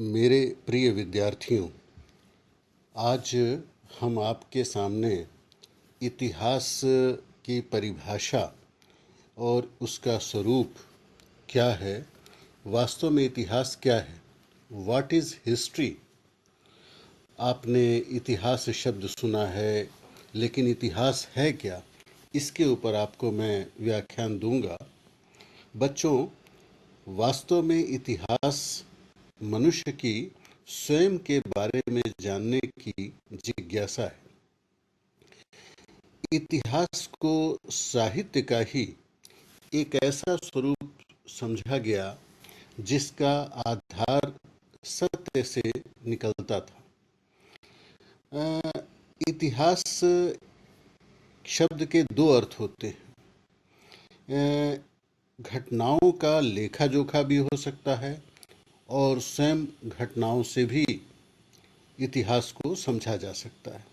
मेरे प्रिय विद्यार्थियों, आज हम आपके सामने इतिहास की परिभाषा और उसका स्वरूप क्या है, वास्तव में इतिहास क्या है, व्हाट इज़ हिस्ट्री। आपने इतिहास शब्द सुना है, लेकिन इतिहास है क्या, इसके ऊपर आपको मैं व्याख्यान दूंगा। बच्चों, वास्तव में इतिहास मनुष्य की स्वयं के बारे में जानने की जिज्ञासा है। इतिहास को साहित्य का ही एक ऐसा स्वरूप समझा गया जिसका आधार सत्य से निकलता था। इतिहास शब्द के दो अर्थ होते हैं। घटनाओं का लेखा जोखा भी हो सकता है और स्वयं घटनाओं से भी इतिहास को समझा जा सकता है।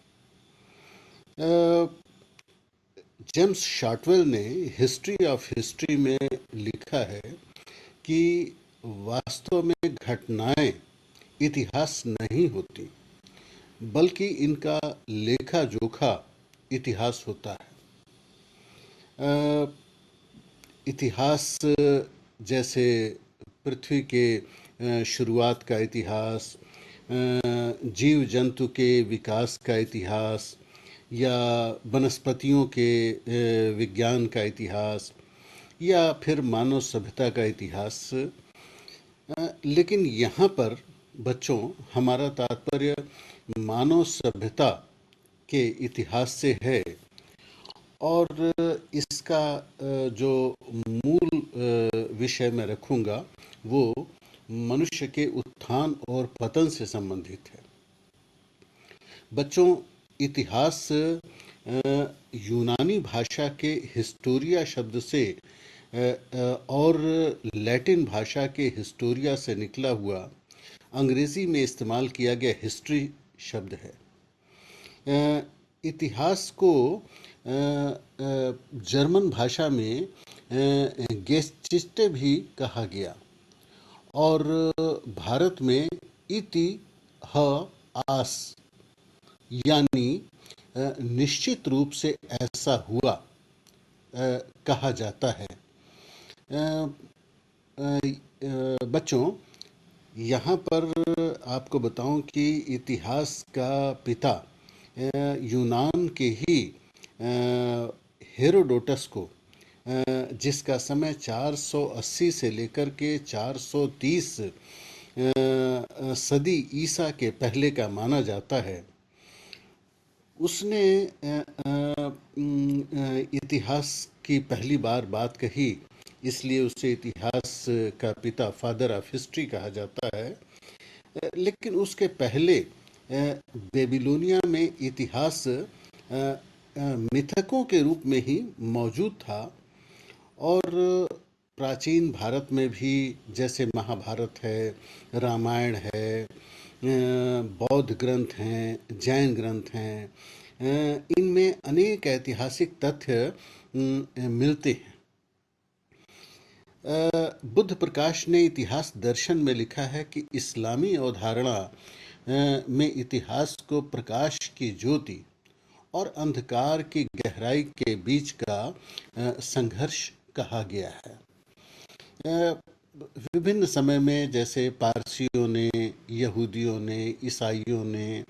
जेम्स शार्टवेल ने हिस्ट्री ऑफ हिस्ट्री में लिखा है कि वास्तव में घटनाएं इतिहास नहीं होती, बल्कि इनका लेखा जोखा इतिहास होता है। इतिहास जैसे पृथ्वी के शुरुआत का इतिहास, जीव जंतु के विकास का इतिहास, या वनस्पतियों के विज्ञान का इतिहास, या फिर मानव सभ्यता का इतिहास। लेकिन यहाँ पर बच्चों, हमारा तात्पर्य मानव सभ्यता के इतिहास से है और इसका जो मूल विषय मैं रखूँगा वो मनुष्य के उत्थान और पतन से संबंधित है। बच्चों, इतिहास यूनानी भाषा के हिस्टोरिया शब्द से और लैटिन भाषा के हिस्टोरिया से निकला हुआ अंग्रेजी में इस्तेमाल किया गया हिस्ट्री शब्द है। इतिहास को जर्मन भाषा में गेस्चिस्टे भी कहा गया और भारत में इतिहास यानी निश्चित रूप से ऐसा हुआ कहा जाता है। बच्चों, यहाँ पर आपको बताऊं कि इतिहास का पिता यूनान के ही हेरोडोटस को, जिसका समय 480 से लेकर के 430 सदी ईसा के पहले का माना जाता है, उसने इतिहास की पहली बार बात कही, इसलिए उसे इतिहास का पिता, फादर ऑफ हिस्ट्री कहा जाता है। लेकिन उसके पहले बेबीलोनिया में इतिहास मिथकों के रूप में ही मौजूद था और प्राचीन भारत में भी जैसे महाभारत है, रामायण है, बौद्ध ग्रंथ हैं, जैन ग्रंथ हैं, इनमें अनेक ऐतिहासिक तथ्य मिलते हैं। बुद्ध प्रकाश ने इतिहास दर्शन में लिखा है कि इस्लामी अवधारणा में इतिहास को प्रकाश की ज्योति और अंधकार की गहराई के बीच का संघर्ष कहा गया है। विभिन्न समय में जैसे पारसियों ने, यहूदियों ने, ईसाइयों ने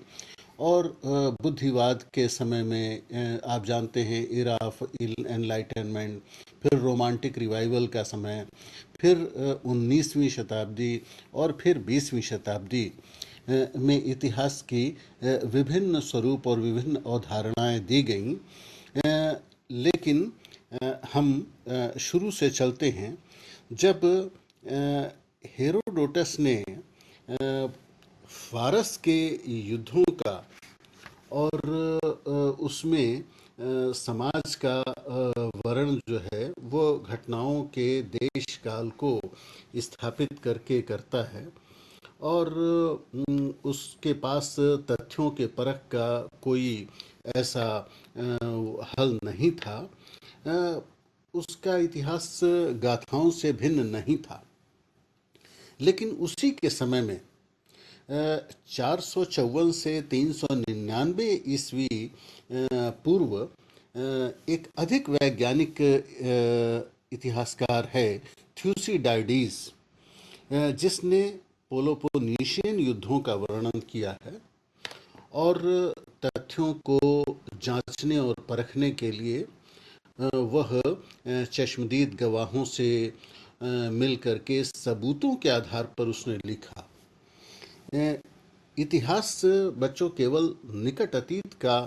और बुद्धिवाद के समय में आप जानते हैं इरा ऑफ एनलाइटनमेंट, फिर रोमांटिक रिवाइवल का समय, फिर 19वीं शताब्दी और फिर 20वीं शताब्दी में इतिहास की विभिन्न स्वरूप और विभिन्न अवधारणाएं दी गईं। लेकिन हम शुरू से चलते हैं। जब हेरोडोटस ने फारस के युद्धों का और उसमें समाज का वर्णन जो है वो घटनाओं के देश काल को स्थापित करके करता है और उसके पास तथ्यों के परख का कोई ऐसा हल नहीं था। उसका इतिहास गाथाओं से भिन्न नहीं था। लेकिन उसी के समय में 454 से 399 ईस्वी पूर्व एक अधिक वैज्ञानिक इतिहासकार है थ्यूसिडाइडीज, जिसने पेलोपोनेशियन युद्धों का वर्णन किया है और तथ्यों को जांचने और परखने के लिए वह चश्मदीद गवाहों से मिलकर के सबूतों के आधार पर उसने लिखा। इतिहास बच्चों केवल निकट अतीत का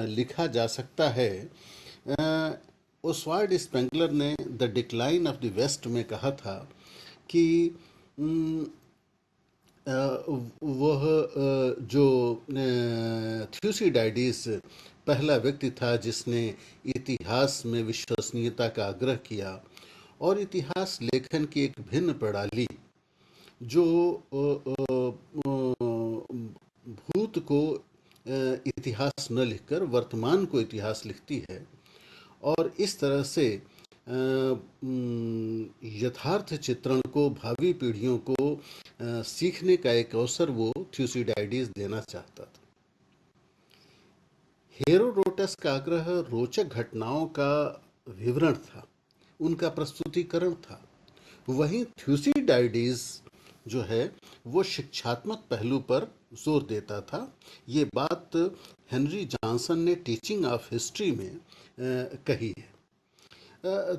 लिखा जा सकता है। ओसवाल्ड स्पेंगलर ने the decline of the west में कहा था कि वह जो थ्यूसिडाइडिस पहला व्यक्ति था जिसने इतिहास में विश्वसनीयता का आग्रह किया और इतिहास लेखन की एक भिन्न प्रणाली जो भूत को इतिहास न लिखकर वर्तमान को इतिहास लिखती है और इस तरह से यथार्थ चित्रण को भावी पीढ़ियों को सीखने का एक अवसर वो थ्यूसिडाइडिस देना चाहता था। हेरोडोटस का आग्रह रोचक घटनाओं का विवरण था, उनका प्रस्तुतिकरण था। वहीं थ्यूसिडाइडिस जो है वो शिक्षात्मक पहलू पर जोर देता था। ये बात हेनरी जॉनसन ने टीचिंग ऑफ हिस्ट्री में कही है।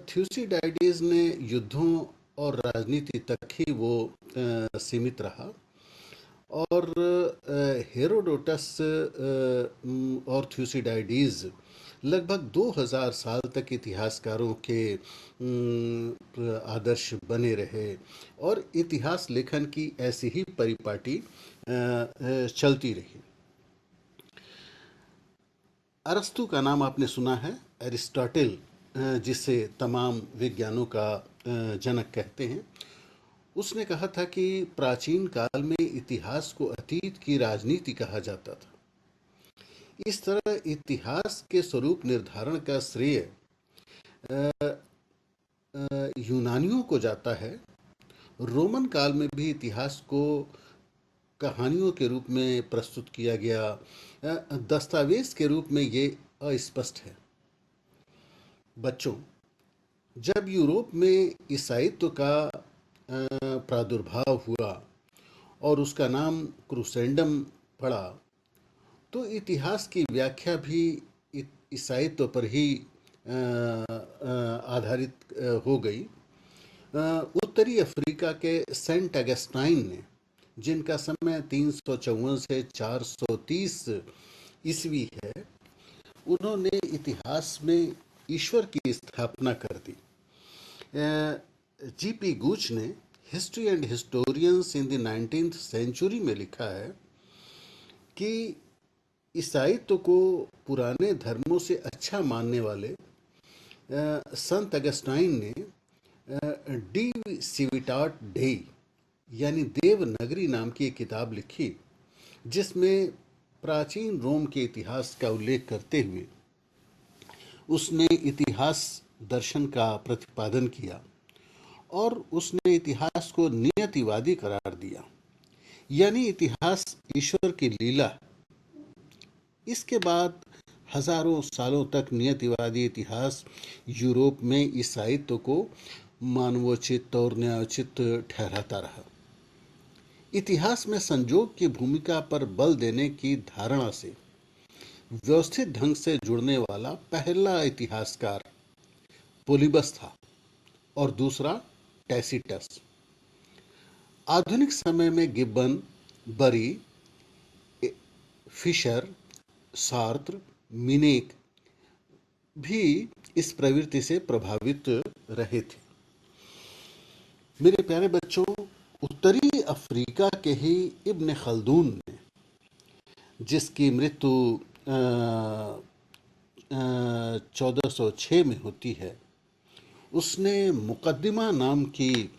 थ्यूसिडाइडिस ने युद्धों और राजनीति तक ही वो सीमित रहा और हेरोडोटस और थ्यूसिडाइडिस लगभग 2000 साल तक इतिहासकारों के आदर्श बने रहे और इतिहास लेखन की ऐसी ही परिपाटी चलती रही। अरस्तु का नाम आपने सुना है, एरिस्टोटल, जिसे तमाम विज्ञानों का जनक कहते हैं। उसने कहा था कि प्राचीन काल में इतिहास को अतीत की राजनीति कहा जाता था। इस तरह इतिहास के स्वरूप निर्धारण का श्रेय यूनानियों को जाता है। रोमन काल में भी इतिहास को कहानियों के रूप में प्रस्तुत किया गया, दस्तावेज के रूप में ये अस्पष्ट है। बच्चों, जब यूरोप में ईसाईत्व का प्रादुर्भाव हुआ और उसका नाम क्रूसेंडम पड़ा, तो इतिहास की व्याख्या भी ईसाईत्व पर ही आधारित हो गई। उत्तरी अफ्रीका के सेंट अगस्टाइन ने, जिनका समय 354 से 430 ईस्वी है, उन्होंने इतिहास में ईश्वर की स्थापना कर दी। जीपी गूच ने history and historians in the 19th century में लिखा है कि ईसाईत्व को पुराने धर्मों से अच्छा मानने वाले संत अगस्टाइन ने डी सिविटाट डेई यानी देवनगरी नाम की एक किताब लिखी, जिसमें प्राचीन रोम के इतिहास का उल्लेख करते हुए उसने इतिहास दर्शन का प्रतिपादन किया और उसने इतिहास को नियतिवादी करार दिया, यानी इतिहास ईश्वर की लीला। इसके बाद हजारों सालों तक नियतिवादी इतिहास यूरोप में ईसाईत्व को मानवोचित और न्यायोचित ठहराता रहा। इतिहास में संजोग की भूमिका पर बल देने की धारणा से व्यवस्थित ढंग से जुड़ने वाला पहला इतिहासकार पोलिबस था और दूसरा टैसिटस। आधुनिक समय में गिब्बन, बरी, फिशर, सार्त्र, मिनेक भी इस प्रवृत्ति से प्रभावित रहे थे। मेरे प्यारे बच्चों, उत्तरी अफ्रीका के ही इब्न खल्दून ने, जिसकी मृत्यु 1406 में होती है, उसने मुकद्दिमा नाम की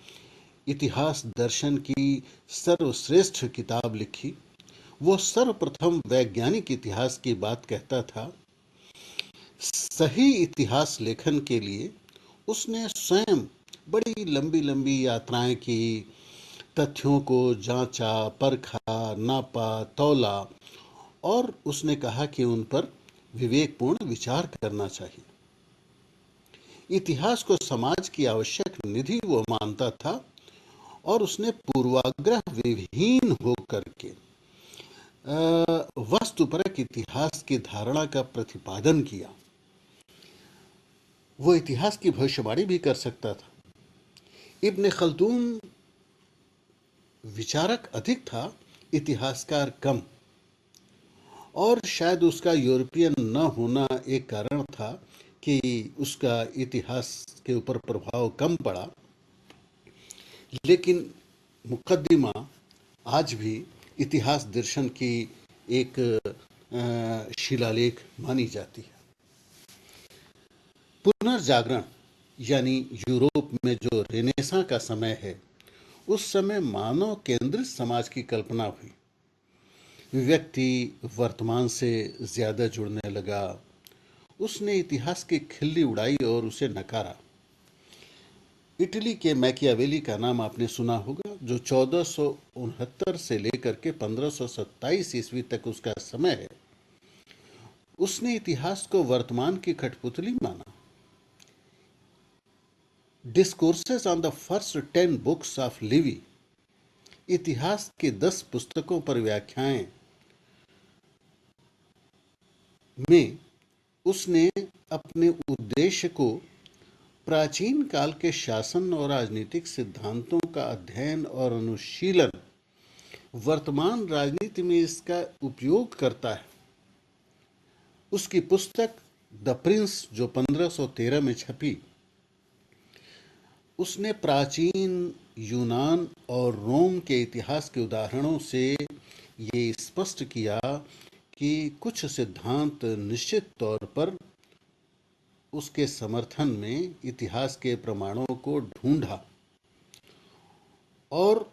इतिहास दर्शन की सर्वश्रेष्ठ किताब लिखी। वो सर्वप्रथम वैज्ञानिक इतिहास की बात कहता था। सही इतिहास लेखन के लिए उसने स्वयं बड़ी लंबी लंबी यात्राएं की, तथ्यों को जांचा, परखा, नापा, तौला और उसने कहा कि उन पर विवेकपूर्ण विचार करना चाहिए। इतिहास को समाज की आवश्यक निधि वो मानता था और उसने पूर्वाग्रह विहीन होकर के वस्तुपरक इतिहास की धारणा का प्रतिपादन किया। वो इतिहास की भविष्यवाणी भी कर सकता था। इब्न खल्दून विचारक अधिक था, इतिहासकार कम, और शायद उसका यूरोपियन न होना एक कारण था कि उसका इतिहास के ऊपर प्रभाव कम पड़ा। लेकिन मुकदमा आज भी इतिहास दर्शन की एक शिलालेख मानी जाती है। पुनर्जागरण यानी यूरोप में जो रेनेसां का समय है, उस समय मानव केंद्रित समाज की कल्पना हुई। व्यक्ति वर्तमान से ज्यादा जुड़ने लगा। उसने इतिहास की खिल्ली उड़ाई और उसे नकारा। इटली के मैकियावेली का नाम आपने सुना होगा, जो 1469 से लेकर के 1527 ईस्वी तक उसका समय है। उसने इतिहास को वर्तमान की कठपुतली माना। Discourses on the first 10 books of Levi, इतिहास की 10 पुस्तकों पर व्याख्याएं में उसने अपने उद्देश्य को प्राचीन काल के शासन और राजनीतिक सिद्धांतों का अध्ययन और अनुशीलन, वर्तमान राजनीति में इसका उपयोग करता है। उसकी पुस्तक द प्रिंस जो 1513 में छपी, उसने प्राचीन यूनान और रोम के इतिहास के उदाहरणों से ये स्पष्ट किया कि कुछ सिद्धांत निश्चित तौर पर उसके समर्थन में इतिहास के प्रमाणों को ढूंढा और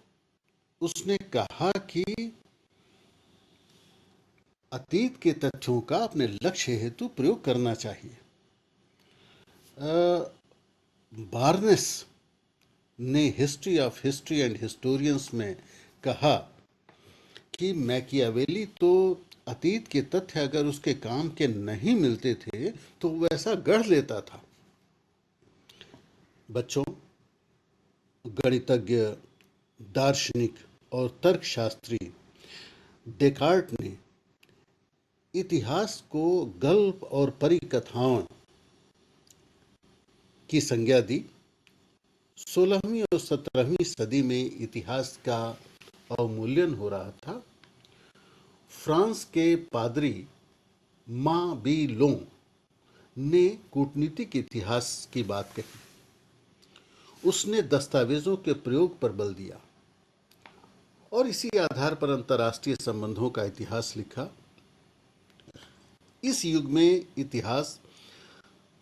उसने कहा कि अतीत के तथ्यों का अपने लक्ष्य हेतु प्रयोग करना चाहिए। बार्नेस ने history of history and historians में कहा कि मैकियावेली तो अतीत के तथ्य अगर उसके काम के नहीं मिलते थे तो वैसा गढ़ लेता था। बच्चों, गणितज्ञ, दार्शनिक और तर्कशास्त्री डेकार्ट ने इतिहास को गल्प और परिकथाओं की संज्ञा दी। 16वीं और 17वीं सदी में इतिहास का अवमूल्यन हो रहा था। फ्रांस के पादरी मा बी लों ने कूटनीतिक इतिहास की बात कही। उसने दस्तावेजों के प्रयोग पर बल दिया और इसी आधार पर अंतर्राष्ट्रीय संबंधों का इतिहास लिखा। इस युग में इतिहास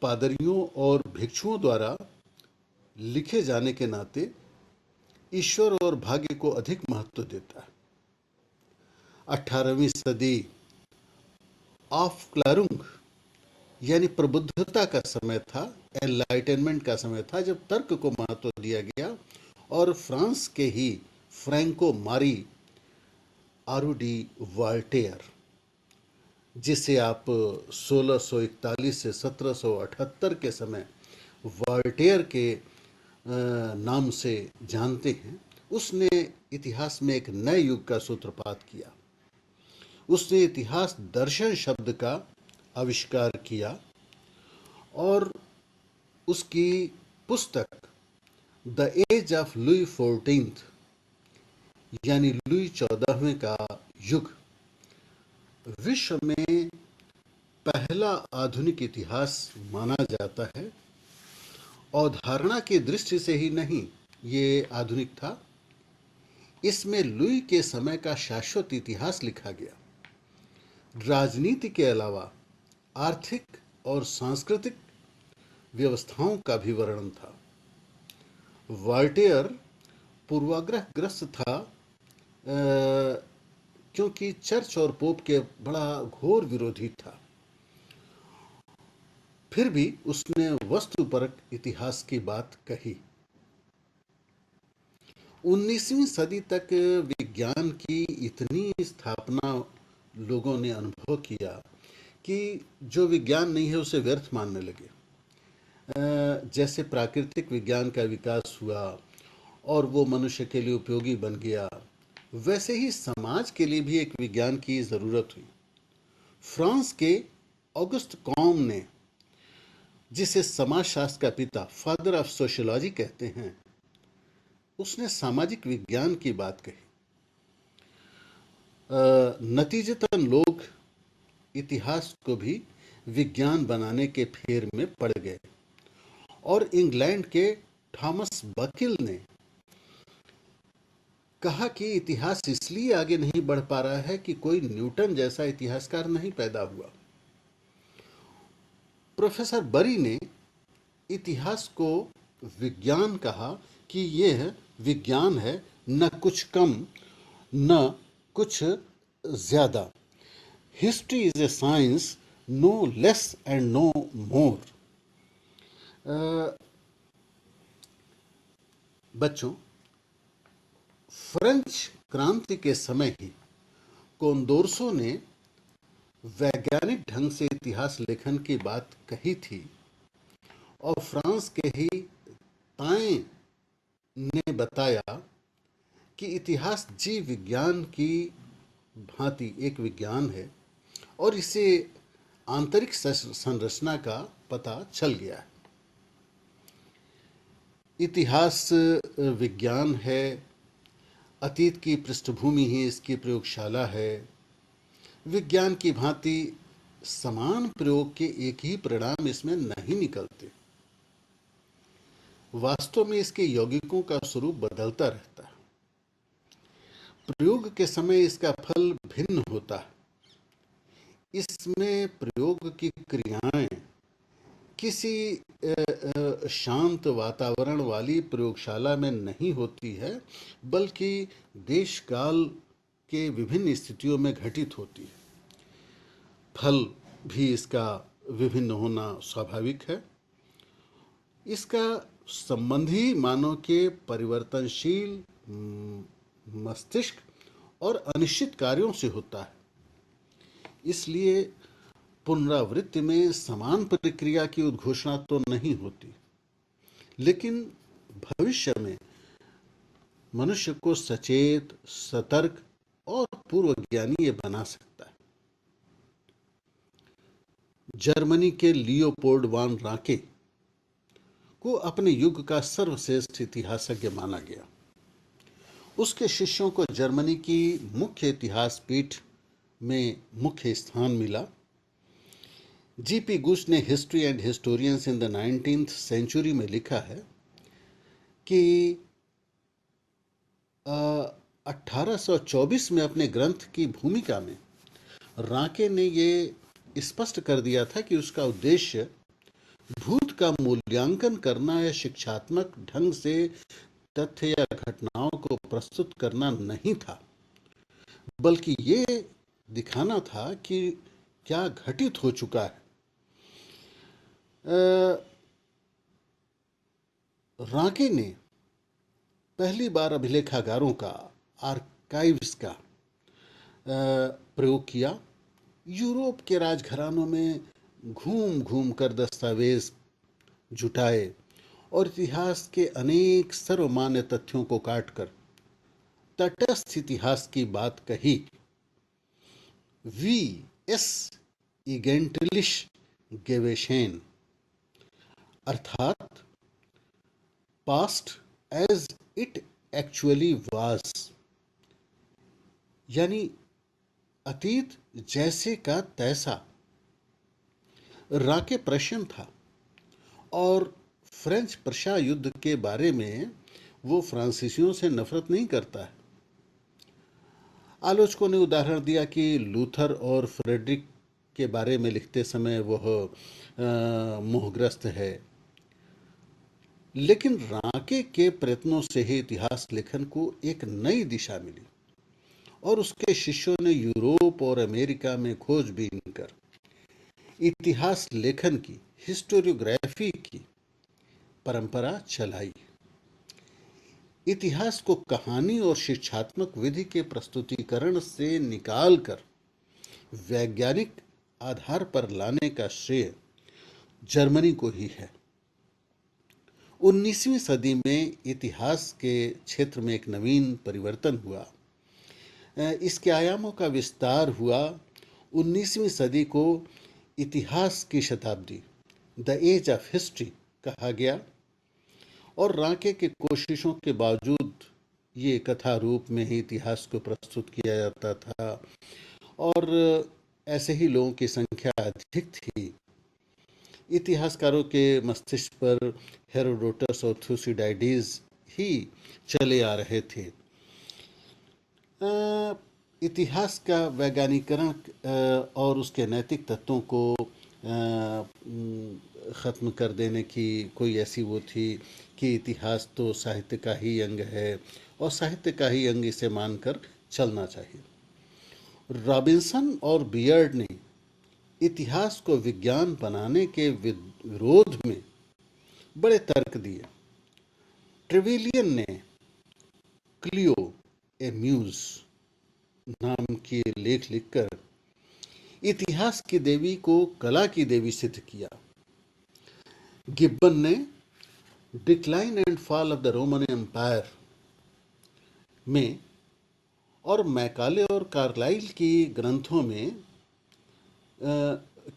पादरियों और भिक्षुओं द्वारा लिखे जाने के नाते ईश्वर और भाग्य को अधिक महत्व देता है। 18वीं सदी ऑफ क्लारुंग यानी प्रबुद्धता का समय था, एनलाइटनमेंट का समय था, जब तर्क को महत्व दिया गया और फ्रांस के ही फ्रैंको मारी आरूडी वाल्टेयर, जिसे आप 1641 से 1778 के समय वाल्टेयर के नाम से जानते हैं, उसने इतिहास में एक नए युग का सूत्रपात किया। उसने इतिहास दर्शन शब्द का आविष्कार किया और उसकी पुस्तक the age of Louis 14th यानी लुई 14वें का युग विश्व में पहला आधुनिक इतिहास माना जाता है। अवधारणा की दृष्टि से ही नहीं ये आधुनिक था, इसमें लुई के समय का शाश्वत इतिहास लिखा गया। राजनीति के अलावा आर्थिक और सांस्कृतिक व्यवस्थाओं का भी वर्णन था। वाल्टेयर पूर्वाग्रहग्रस्त था, क्योंकि चर्च और पोप के बड़ा घोर विरोधी था। फिर भी उसने वस्तुपरक इतिहास की बात कही। 19वीं सदी तक विज्ञान की इतनी स्थापना लोगों ने अनुभव किया कि जो विज्ञान नहीं है उसे व्यर्थ मानने लगे। जैसे प्राकृतिक विज्ञान का विकास हुआ और वो मनुष्य के लिए उपयोगी बन गया, वैसे ही समाज के लिए भी एक विज्ञान की ज़रूरत हुई। फ्रांस के ऑगस्ट कॉम ने, जिसे समाजशास्त्र का पिता, फादर ऑफ सोशियोलॉजी कहते हैं, उसने सामाजिक विज्ञान की बात कही। नतीजतन लोग इतिहास को भी विज्ञान बनाने के फेर में पड़ गए और इंग्लैंड के थॉमस बकिल ने कहा कि इतिहास इसलिए आगे नहीं बढ़ पा रहा है कि कोई न्यूटन जैसा इतिहासकार नहीं पैदा हुआ। प्रोफेसर बरी ने इतिहास को विज्ञान कहा कि यह विज्ञान है, न कुछ कम न कुछ ज्यादा। History is a science, no less and no more. बच्चों, फ्रेंच क्रांति के समय ही कोंदोर्सो ने वैज्ञानिक ढंग से इतिहास लेखन की बात कही थी और फ्रांस के ही ताए ने बताया कि इतिहास जीव विज्ञान की भांति एक विज्ञान है और इसे आंतरिक संरचना का पता चल गया है। इतिहास विज्ञान है, अतीत की पृष्ठभूमि ही इसकी प्रयोगशाला है। विज्ञान की भांति समान प्रयोग के एक ही परिणाम इसमें नहीं निकलते। वास्तव में इसके यौगिकों का स्वरूप बदलता रहता है। प्रयोग के समय इसका फल भिन्न होता है। इसमें प्रयोग की क्रियाएं किसी शांत वातावरण वाली प्रयोगशाला में नहीं होती है, बल्कि देश काल के विभिन्न स्थितियों में घटित होती है। फल भी इसका विभिन्न होना स्वाभाविक है। इसका संबंधी मानव के परिवर्तनशील मस्तिष्क और अनिश्चित कार्यों से होता है। इसलिए पुनरावृत्ति में समान प्रक्रिया की उद्घोषणा तो नहीं होती, लेकिन भविष्य में मनुष्य को सचेत, सतर्क और पूर्वज्ञानी ये बना सकता है। जर्मनी के लियोपोल्ड वान राके को अपने युग का सर्वश्रेष्ठ इतिहासज्ञ माना गया। उसके शिष्यों को जर्मनी की मुख्य इतिहास पीठ में मुख्य स्थान मिला। जीपी गुश ने history and historians in the 19th century में लिखा है कि 1824 में अपने ग्रंथ की भूमिका में राके ने ये स्पष्ट कर दिया था कि उसका उद्देश्य भूत का मूल्यांकन करना या शिक्षात्मक ढंग से तथ्य या घटनाओं को प्रस्तुत करना नहीं था, बल्कि ये दिखाना था कि क्या घटित हो चुका है। राके ने पहली बार अभिलेखागारों का, आर्काइव्स का प्रयोग किया। यूरोप के राजघरानों में घूम घूम कर दस्तावेज जुटाए और इतिहास के अनेक सर्वमान्य तथ्यों को काटकर तटस्थ इतिहास की बात कही। वी एस इगेंटलिश गेवेशेन, अर्थात past as it actually was, यानी अतीत जैसे का तैसा। राके प्रश्न था और फ्रेंच प्रशा युद्ध के बारे में वो फ्रांसीसियों से नफरत नहीं करता है। आलोचकों ने उदाहरण दिया कि लूथर और फ्रेडरिक के बारे में लिखते समय वह मोहग्रस्त है, लेकिन राके के प्रयत्नों से ही इतिहास लेखन को एक नई दिशा मिली और उसके शिष्यों ने यूरोप और अमेरिका में खोजबीन कर इतिहास लेखन की, हिस्टोरियोग्राफी की परंपरा चलाई। इतिहास को कहानी और शिक्षात्मक विधि के प्रस्तुतिकरण से निकालकर वैज्ञानिक आधार पर लाने का श्रेय जर्मनी को ही है। 19वीं सदी में इतिहास के क्षेत्र में एक नवीन परिवर्तन हुआ। इसके आयामों का विस्तार हुआ। 19वीं सदी को इतिहास की शताब्दी, द एज ऑफ हिस्ट्री कहा गया, और रांके के कोशिशों के बावजूद ये कथा रूप में ही इतिहास को प्रस्तुत किया जाता था, और ऐसे ही लोगों की संख्या अधिक थी। इतिहासकारों के मस्तिष्क पर हेरोडोटस और थुसिडाइडीज ही चले आ रहे थे। इतिहास का वैज्ञानिकरण और उसके नैतिक तत्वों को ख़त्म कर देने की कोई ऐसी वो थी कि इतिहास तो साहित्य का ही अंग है और साहित्य का ही अंग इसे मानकर चलना चाहिए। रॉबिन्सन और बियर्ड ने इतिहास को विज्ञान बनाने के विरोध में बड़े तर्क दिए। ट्रेविलियन ने क्लियो ए म्यूज नाम के लेख लिखकर इतिहास की देवी को कला की देवी सिद्ध किया। गिब्बन ने decline and fall of the Roman empire में और मैकाले और कार्लाइल की ग्रंथों में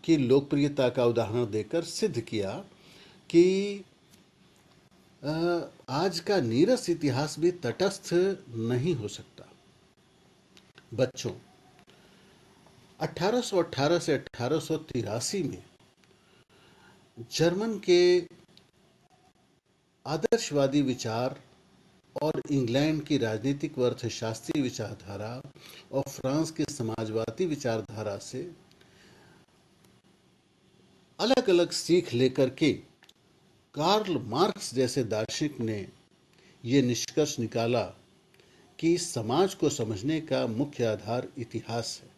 की लोकप्रियता का उदाहरण देकर सिद्ध किया कि आज का नीरस इतिहास भी तटस्थ नहीं हो सकता। बच्चों, 1818 से 1883 में जर्मन के आदर्शवादी विचार और इंग्लैंड की राजनीतिक व अर्थशास्त्रीय विचारधारा और फ्रांस की समाजवादी विचारधारा से अलग अलग सीख लेकर के कार्ल मार्क्स जैसे दार्शनिक ने ये निष्कर्ष निकाला कि समाज को समझने का मुख्य आधार इतिहास है।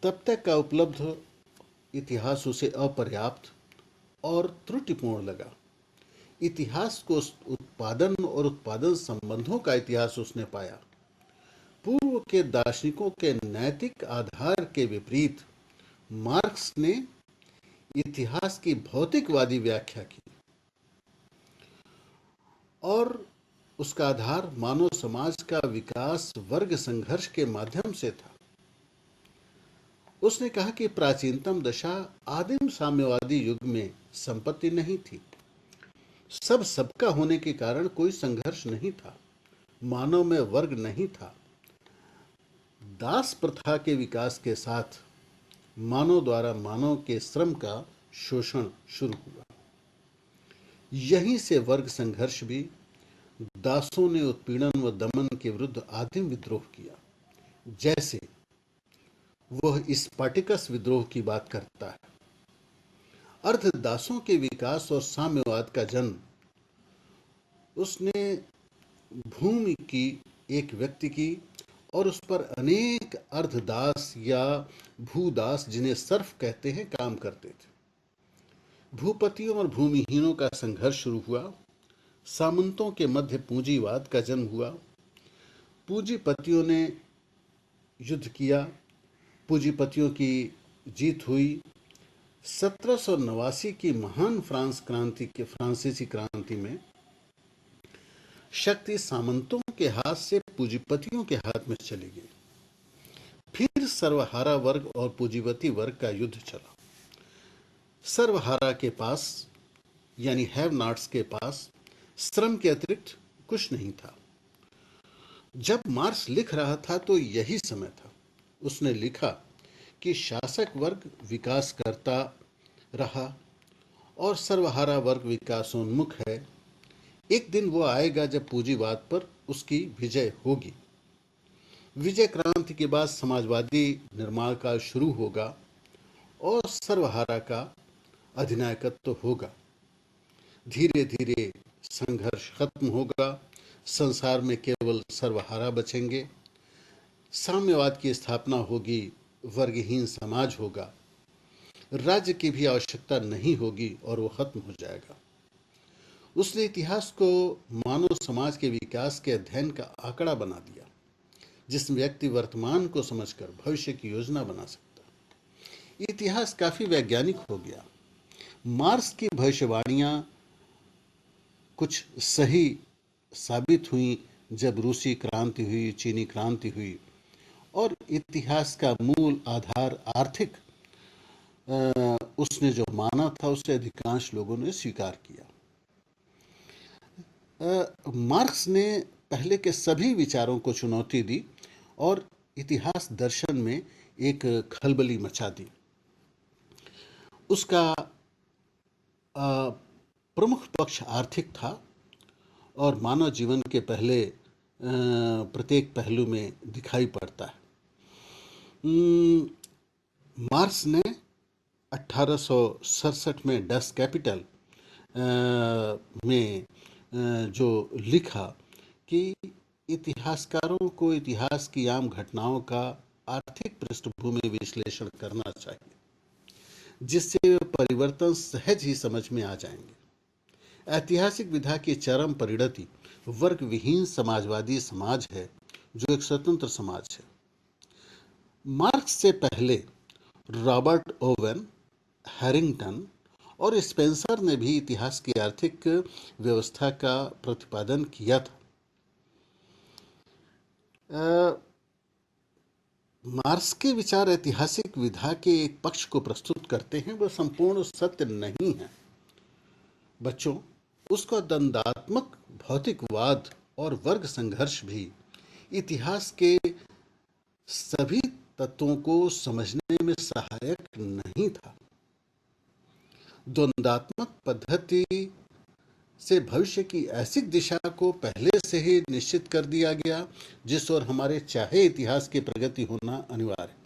तब तक का उपलब्ध इतिहास उसे अपर्याप्त और त्रुटिपूर्ण लगा। इतिहास को उत्पादन और उत्पादन संबंधों का इतिहास उसने पाया। पूर्व के दार्शनिकों के नैतिक आधार के विपरीत मार्क्स ने इतिहास की भौतिकवादी व्याख्या की और उसका आधार मानव समाज का विकास वर्ग संघर्ष के माध्यम से था। उसने कहा कि प्राचीनतम दशा आदिम साम्यवादी युग में संपत्ति नहीं थी। सब सबका होने के कारण कोई संघर्ष नहीं था। मानव में वर्ग नहीं था। दास प्रथा के विकास के साथ मानव द्वारा मानव के श्रम का शोषण शुरू हुआ। यहीं से वर्ग संघर्ष भी। दासों ने उत्पीड़न व दमन के विरुद्ध आदिम विद्रोह किया। जैसे वह स्पार्टिकस विद्रोह की बात करता है। अर्धदासों के विकास और साम्यवाद का जन्म उसने भूमि की एक व्यक्ति की और उस पर अनेक अर्धदास या भूदास, जिन्हें सर्फ कहते हैं, काम करते थे। भूपतियों और भूमिहीनों का संघर्ष शुरू हुआ। सामंतों के मध्य पूंजीवाद का जन्म हुआ। पूंजीपतियों ने युद्ध किया। पूंजीपतियों की जीत हुई। 1789 की महान फ्रांसीसी क्रांति में शक्ति सामंतों के हाथ से पूंजीपतियों के हाथ में चली गई। फिर सर्वहारा वर्ग और पूंजीपति वर्ग का युद्ध चला। सर्वहारा के पास यानी हैव नॉट्स के पास श्रम के अतिरिक्त कुछ नहीं था। जब मार्क्स लिख रहा था तो यही समय था। उसने लिखा कि शासक वर्ग विकास करता रहा और सर्वहारा वर्ग विकासोन्मुख है। एक दिन वो आएगा जब पूंजीवाद पर उसकी विजय होगी। विजय क्रांति के बाद समाजवादी निर्माण काल शुरू होगा और सर्वहारा का अधिनायकत्व होगा। धीरे धीरे संघर्ष खत्म होगा। संसार में केवल सर्वहारा बचेंगे। साम्यवाद की स्थापना होगी। वर्गहीन समाज होगा। राज्य की भी आवश्यकता नहीं होगी और वो खत्म हो जाएगा। उसने इतिहास को मानव समाज के विकास के अध्ययन का आंकड़ा बना दिया, जिसमें व्यक्ति वर्तमान को समझकर भविष्य की योजना बना सकता है। इतिहास काफी वैज्ञानिक हो गया। मार्क्स की भविष्यवाणियां कुछ सही साबित हुई जब रूसी क्रांति हुई, चीनी क्रांति हुई, और इतिहास का मूल आधार आर्थिक उसने जो माना था उसे अधिकांश लोगों ने स्वीकार किया। मार्क्स ने पहले के सभी विचारों को चुनौती दी और इतिहास दर्शन में एक खलबली मचा दी। उसका प्रमुख पक्ष आर्थिक था और मानव जीवन के पहले प्रत्येक पहलू में दिखाई पड़ता है। मार्क्स ने 1867 में डस कैपिटल में जो लिखा कि इतिहासकारों को इतिहास की आम घटनाओं का आर्थिक पृष्ठभूमि विश्लेषण करना चाहिए, जिससे वे परिवर्तन सहज ही समझ में आ जाएंगे। ऐतिहासिक विधा की चरम परिणति वर्ग विहीन समाजवादी समाज है, जो एक स्वतंत्र समाज है। मार्क्स से पहले रॉबर्ट ओवेन, हैरिंगटन और स्पेंसर ने भी इतिहास की आर्थिक व्यवस्था का प्रतिपादन किया था। मार्क्स के विचार ऐतिहासिक विधा के एक पक्ष को प्रस्तुत करते हैं, वह संपूर्ण सत्य नहीं है। बच्चों, उसका द्वंद्वात्मक भौतिकवाद और वर्ग संघर्ष भी इतिहास के सभी तत्वों को समझने में सहायक नहीं था। द्वंद्वात्मक पद्धति से भविष्य की ऐसी दिशा को पहले से ही निश्चित कर दिया गया जिस ओर हमारे चाहे इतिहास की प्रगति होना अनिवार्य है।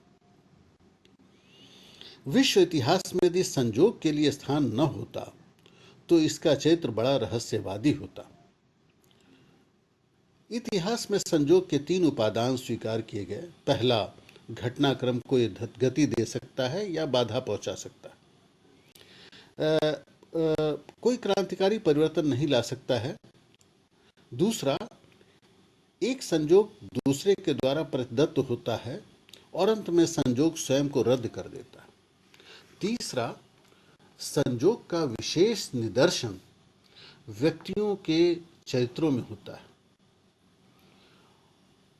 विश्व इतिहास में यदि संजोग के लिए स्थान न होता तो इसका चरित्र बड़ा रहस्यवादी होता। इतिहास में संजोग के 3 उपादान स्वीकार किए गए। पहला, घटनाक्रम को यह गति दे सकता है या बाधा पहुंचा सकता है। कोई क्रांतिकारी परिवर्तन नहीं ला सकता है। दूसरा, एक संजोग दूसरे के द्वारा प्रतिदत्त होता है और अंत में संजोग स्वयं को रद्द कर देता है। तीसरा, संजोग का विशेष निदर्शन व्यक्तियों के चरित्रों में होता है।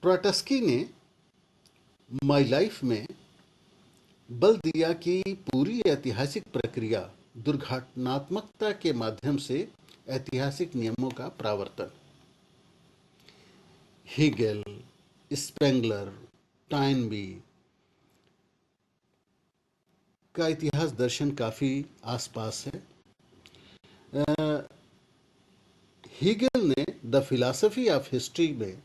ट्रोट्स्की ने माई लाइफ में बल दिया कि पूरी ऐतिहासिक प्रक्रिया दुर्घटनात्मकता के माध्यम से ऐतिहासिक नियमों का प्रावर्तन। हीगेल, स्पेंगलर, टाइनबी का इतिहास दर्शन काफी आसपास है। हीगेल ने द फिलॉसफी ऑफ हिस्ट्री में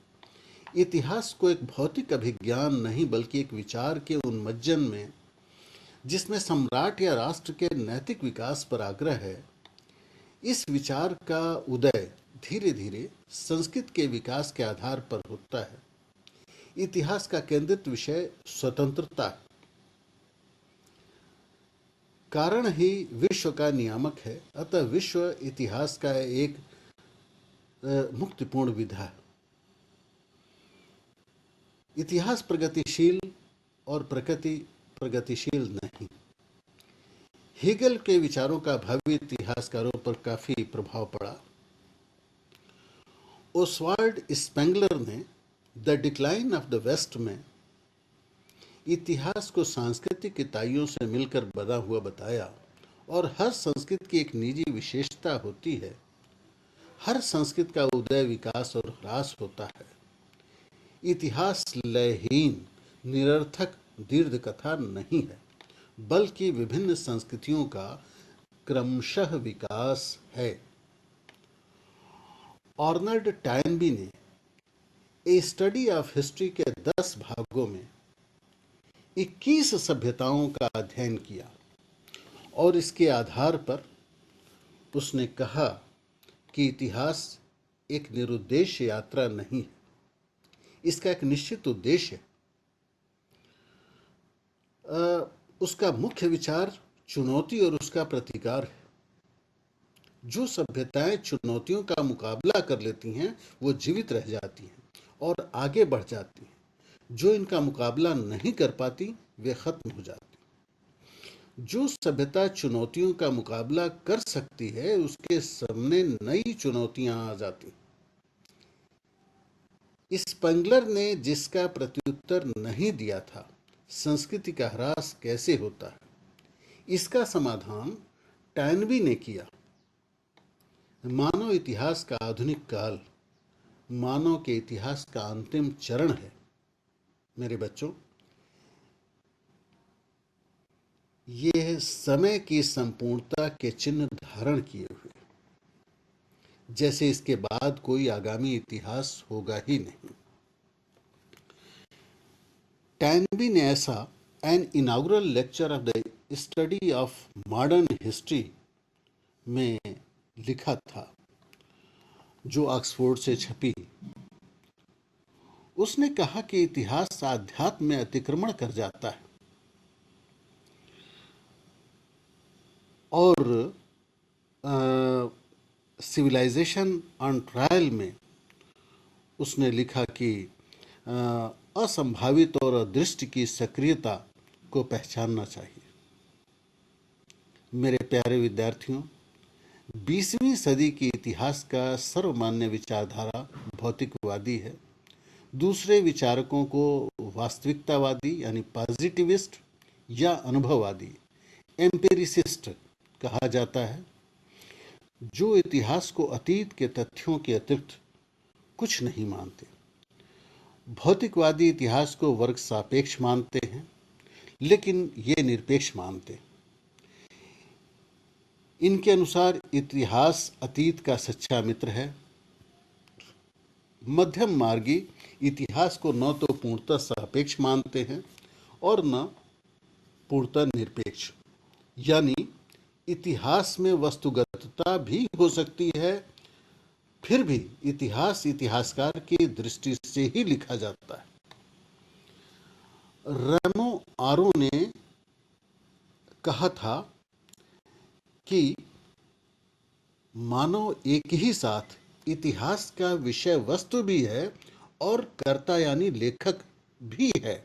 इतिहास को एक भौतिक अभिज्ञान नहीं बल्कि एक विचार के उन्मज्जन में, जिसमें सम्राट या राष्ट्र के नैतिक विकास पर आग्रह है, इस विचार का उदय धीरे धीरे संस्कृत के विकास के आधार पर होता है। इतिहास का केंद्रित विषय स्वतंत्रता है। कारण ही विश्व का नियामक है, अतः विश्व इतिहास का एक मुक्तिपूर्ण विधा है। इतिहास प्रगतिशील और प्रकृति प्रगतिशील नहीं। हीगेल के विचारों का भावी इतिहासकारों पर काफी प्रभाव पड़ा। ओसवाल्ड स्पेंगलर ने the decline of the west में इतिहास को सांस्कृतिक इकाइयों से मिलकर बना हुआ बताया और हर संस्कृति की एक निजी विशेषता होती है। हर संस्कृति का उदय, विकास और ह्रास होता है। इतिहास लयहीन, निरर्थक दीर्घ कथा नहीं है, बल्कि विभिन्न संस्कृतियों का क्रमशः विकास है। आर्नल्ड टाइनबी ने ए स्टडी ऑफ हिस्ट्री के 10 भागों में 21 सभ्यताओं का अध्ययन किया और इसके आधार पर उसने कहा कि इतिहास एक निरुद्देश्य यात्रा नहीं है, इसका एक निश्चित उद्देश्य है। उसका मुख्य विचार चुनौती और उसका प्रतिकार है। जो सभ्यताएं चुनौतियों का मुकाबला कर लेती हैं वो जीवित रह जाती हैं और आगे बढ़ जाती हैं। जो इनका मुकाबला नहीं कर पाती वे खत्म हो जाती। जो सभ्यता चुनौतियों का मुकाबला कर सकती है उसके सामने नई चुनौतियां आ जाती। स्पेंगलर ने जिसका प्रत्युत्तर नहीं दिया था, संस्कृति का ह्रास कैसे होता है, इसका समाधान टैनबी ने किया। मानव इतिहास का आधुनिक काल मानव के इतिहास का अंतिम चरण है। मेरे बच्चों, ये समय की संपूर्णता के चिन्ह धारण किए हुए, जैसे इसके बाद कोई आगामी इतिहास होगा ही नहीं। टैनबी ने ऐसा an inaugural lecture of the study of modern history में लिखा था, जो ऑक्सफोर्ड से छपी। उसने कहा कि इतिहास आध्यात्म में अतिक्रमण कर जाता है और सिविलाइजेशन ऑन ट्रायल में उसने लिखा कि असंभावित और अदृष्ट की सक्रियता को पहचानना चाहिए। मेरे प्यारे विद्यार्थियों, 20वीं सदी की इतिहास का सर्वमान्य विचारधारा भौतिकवादी है। दूसरे विचारकों को वास्तविकतावादी यानी पॉजिटिविस्ट या अनुभववादी एम्पिरिसिस्ट कहा जाता है, जो इतिहास को अतीत के तथ्यों के अतिरिक्त कुछ नहीं मानते। भौतिकवादी इतिहास को वर्ग सापेक्ष मानते हैं, लेकिन ये निरपेक्ष मानते हैं। इनके अनुसार इतिहास अतीत का सच्चा मित्र है। मध्यम मार्गी इतिहास को न तो पूर्णतः सापेक्ष मानते हैं और न पूर्णतः निरपेक्ष, यानी इतिहास में वस्तुगतता भी हो सकती है, फिर भी इतिहास इतिहासकार की दृष्टि से ही लिखा जाता है। रेमो आरो ने कहा था कि मानव एक ही साथ इतिहास का विषय वस्तु भी है और कर्ता यानी लेखक भी है।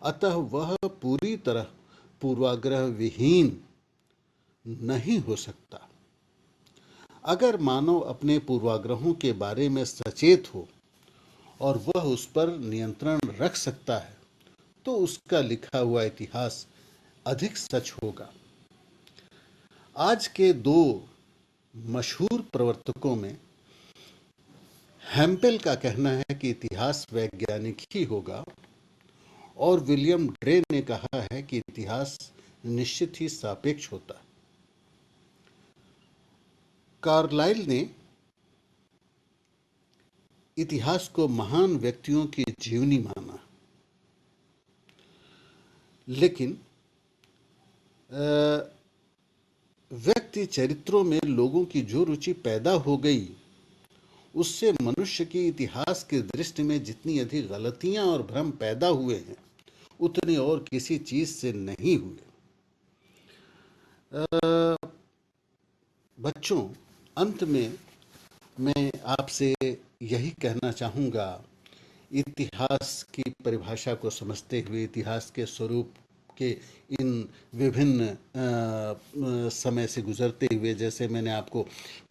अतः वह पूरी तरह पूर्वाग्रह विहीन नहीं हो सकता। अगर मानव अपने पूर्वाग्रहों के बारे में सचेत हो और वह उस पर नियंत्रण रख सकता है, तो उसका लिखा हुआ इतिहास अधिक सच होगा। आज के दो मशहूर प्रवर्तकों में हैम्पेल का कहना है कि इतिहास वैज्ञानिक ही होगा और विलियम ड्रे ने कहा है कि इतिहास निश्चित ही सापेक्ष होता है। कार्लाइल ने इतिहास को महान व्यक्तियों की जीवनी माना, लेकिन व्यक्ति चरित्रों में लोगों की जो रुचि पैदा हो गई, उससे मनुष्य की इतिहास की दृष्टि में जितनी अधिक गलतियां और भ्रम पैदा हुए हैं, उतने और किसी चीज से नहीं हुए। बच्चों, अंत में मैं आपसे यही कहना चाहूँगा, इतिहास की परिभाषा को समझते हुए, इतिहास के स्वरूप के इन विभिन्न समय से गुजरते हुए, जैसे मैंने आपको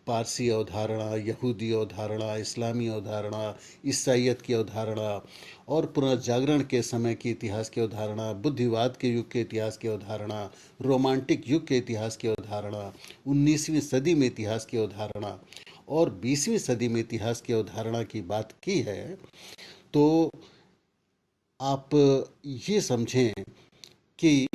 पारसी अवधारणा, यहूदी अवधारणा, इस्लामी अवधारणा, ईसाइयत की अवधारणा और पुनर्जागरण के समय की इतिहास की अवधारणा, बुद्धिवाद के युग के इतिहास की अवधारणा, रोमांटिक युग के इतिहास की अवधारणा, 19वीं सदी में इतिहास की अवधारणा और 20वीं सदी में इतिहास की अवधारणा की बात की है, तो आप ये समझें कि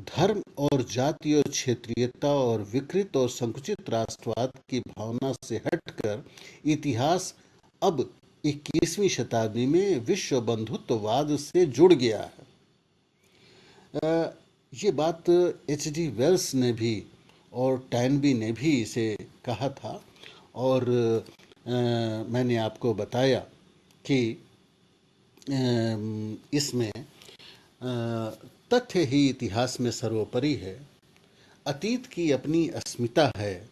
धर्म और जाति और क्षेत्रीयता और विकृत और संकुचित राष्ट्रवाद की भावना से हटकर इतिहास अब 21वीं शताब्दी में विश्व बंधुत्ववाद से जुड़ गया है। ये बात H.G. वेल्स ने भी और टैनबी ने भी इसे कहा था और मैंने आपको बताया कि इसमें तथ्य ही इतिहास में सर्वोपरि है। अतीत की अपनी अस्मिता है।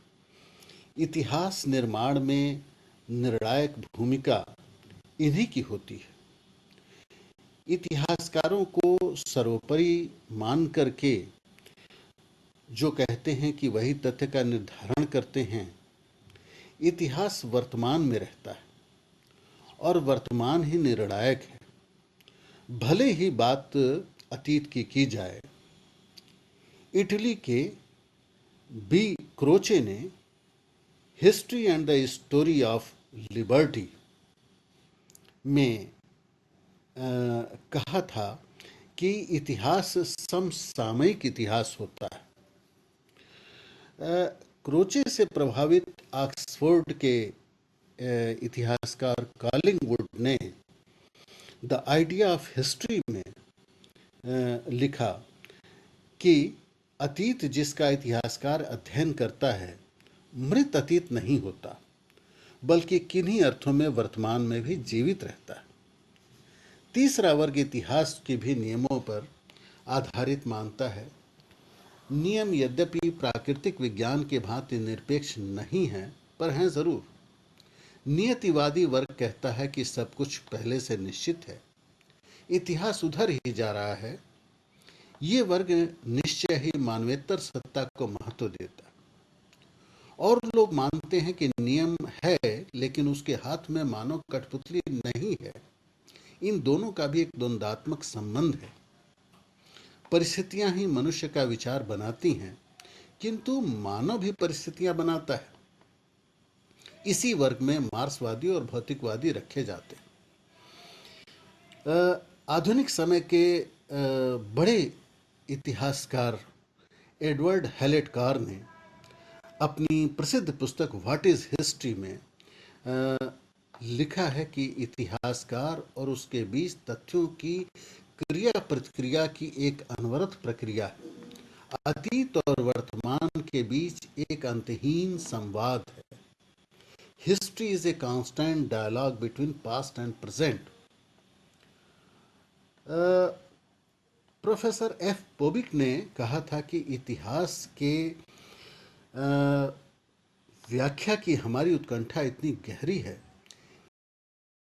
इतिहास निर्माण में निर्णायक भूमिका इन्हीं की होती है। इतिहासकारों को सर्वोपरि मान करके जो कहते हैं कि वही तथ्य का निर्धारण करते हैं। इतिहास वर्तमान में रहता है और वर्तमान ही निर्णायक है। भले ही बात अतीत की जाए, इटली के बी क्रोचे ने history and the story of liberty में कहा था कि इतिहास समसामयिक इतिहास होता है। क्रोचे से प्रभावित ऑक्सफोर्ड के इतिहासकार कॉलिंगवुड ने द आइडिया ऑफ हिस्ट्री में लिखा कि अतीत जिसका इतिहासकार अध्ययन करता है मृत अतीत नहीं होता, बल्कि किन्हीं अर्थों में वर्तमान में भी जीवित रहता है। तीसरा वर्ग इतिहास के भी नियमों पर आधारित मानता है। नियम यद्यपि प्राकृतिक विज्ञान के भांति निरपेक्ष नहीं है, पर हैं जरूर। नियतिवादी वर्ग कहता है कि सब कुछ पहले से निश्चित है, इतिहास उधर ही जा रहा है। ये वर्ग निश्चय ही मानवेतर सत्ता को महत्व देता है। और लोग मानते हैं कि नियम है, लेकिन उसके हाथ में मानव कठपुतली नहीं है। इन दोनों का भी एक द्वंद्वात्मक संबंध है। परिस्थितियां ही मनुष्य का विचार बनाती हैं, किंतु मानव भी परिस्थितियां बनाता है। इसी वर्ग में मार्क्सवादी और भौतिकवादी रखे जाते हैं। आधुनिक समय के बड़े इतिहासकार एडवर्ड हैलेट कार ने अपनी प्रसिद्ध पुस्तक व्हाट इज हिस्ट्री में लिखा है कि इतिहासकार और उसके बीच तथ्यों की क्रिया प्रतिक्रिया की एक अनवरत प्रक्रिया है। अतीत और वर्तमान के बीच एक अंतहीन संवाद है। History is a constant dialogue between past and present. Professor F पोबिक ने कहा था कि इतिहास के व्याख्या की हमारी उत्कंठा इतनी गहरी है